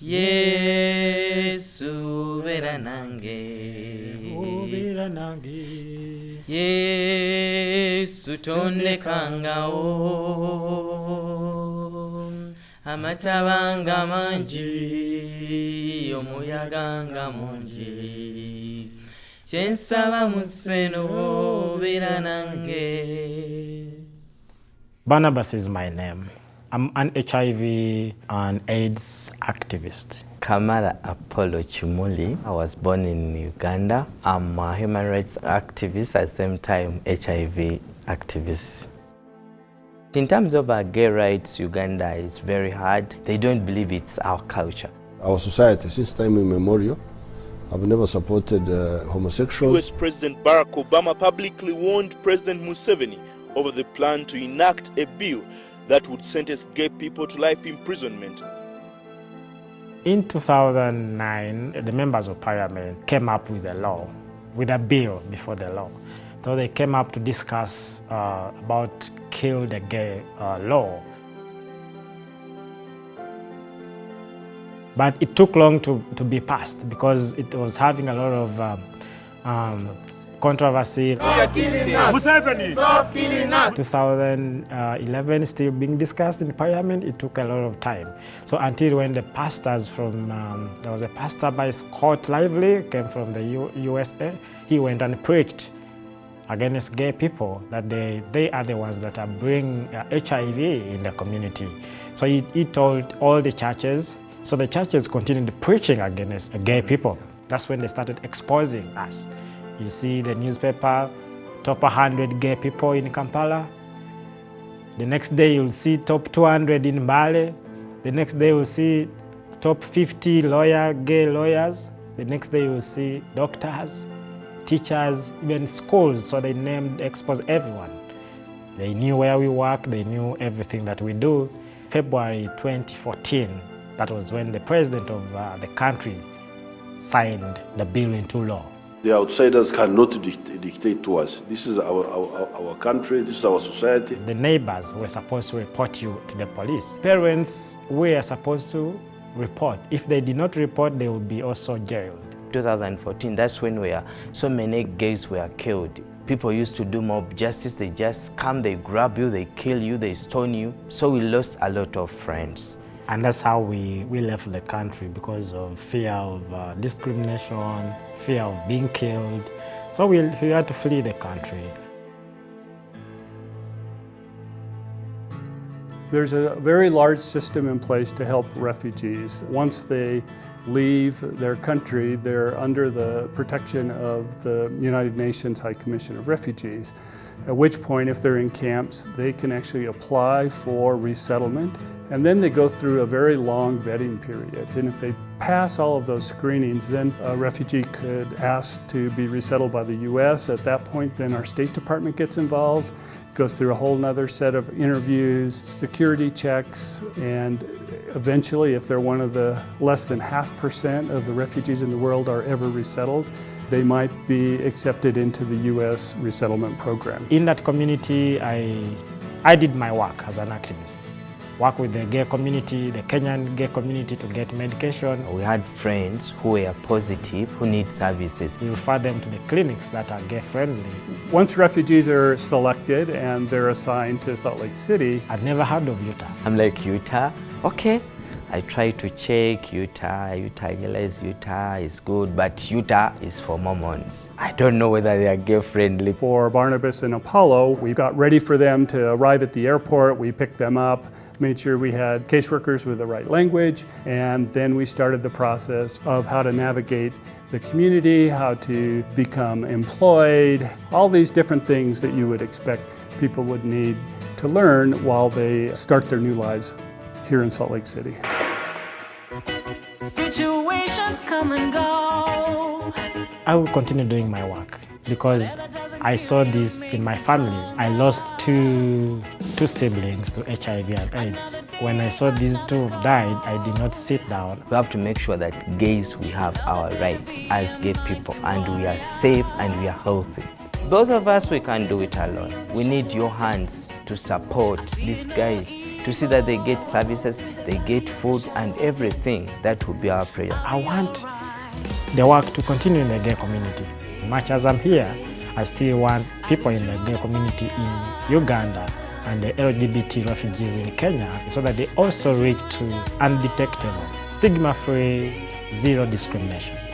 Yesu bera nange Yesu tondekangawo amatabanga mangi omuyaga nga mungi kyensaba museno bera nange. Barnabas is my name. I'm an HIV and AIDS activist. Kamala Apollo Chimuli. I was born in Uganda. I'm a human rights activist, at the same time HIV activist. In terms of our gay rights, Uganda is very hard. They don't believe it's our culture. Our society, since time immemorial, have never supported homosexuals. US President Barack Obama publicly warned President Museveni over the plan to enact a bill that would sentence gay people to life imprisonment. In 2009, the members of parliament came up with a bill before the law. So they came up to discuss about kill the gay law. But it took long to be passed because it was having a lot of controversy. Stop killing us. 2011 still being discussed in parliament. It took a lot of time. So until when the pastors from, there was a pastor by Scott Lively, came from the USA, he went and preached against gay people, that they are the ones that are bringing HIV in the community. So he told all the churches, so the churches continued preaching against gay people. That's when they started exposing us. You see the newspaper, top 100 gay people in Kampala. The next day you'll see top 200 in Mbale. The next day you'll see top 50 gay lawyers. The next day you'll see doctors, teachers, even schools. So they exposed everyone. They knew where we work, they knew everything that we do. February 2014, that was when the president of the country signed the bill into law. The outsiders cannot dictate to us. This is our country, this is our society. The neighbors were supposed to report you to the police. Parents were supposed to report. If they did not report, they would be also jailed. 2014, that's when so many gays were killed. People used to do mob justice. They just come, they grab you, they kill you, they stone you. So we lost a lot of friends. And that's how we left the country, because of fear of discrimination, fear of being killed. So we had to flee the country. There's a very large system in place to help refugees. Once they leave their country, they're under the protection of the United Nations High Commission of Refugees, at which point, if they're in camps, they can actually apply for resettlement, and then they go through a very long vetting period. And if they pass all of those screenings, then a refugee could ask to be resettled by the US. At that point, then our State Department gets involved, goes through a whole nother set of interviews, security checks, and eventually, if they're one of the less than 0.5% of the refugees in the world are ever resettled, they might be accepted into the US resettlement program. In that community, I did my work as an activist. Work with the gay community, the Kenyan gay community, to get medication. We had friends who were positive, who need services. We refer them to the clinics that are gay friendly. Once refugees are selected and they're assigned to Salt Lake City. I'd never heard of Utah. I'm like, Utah? Okay. I try to check Utah, I realize Utah is good, but Utah is for Mormons. I don't know whether they are gay friendly. For Barnabas and Apollo, we got ready for them to arrive at the airport. We picked them up, made sure we had caseworkers with the right language, and then we started the process of how to navigate the community, how to become employed, all these different things that you would expect people would need to learn while they start their new lives here in Salt Lake City. Situations come and go. I will continue doing my work because I saw this in my family. I lost two siblings to HIV and AIDS. When I saw these two died, I did not sit down. We have to make sure that gays, we have our rights as gay people, and we are safe and we are healthy. Both of us, we can't do it alone. We need your hands. to support these guys, to see that they get services, they get food and everything. That would be our prayer. I want the work to continue in the gay community. Much as I'm here, I still want people in the gay community in Uganda and the LGBT refugees in Kenya so that they also reach to undetectable, stigma-free, zero discrimination.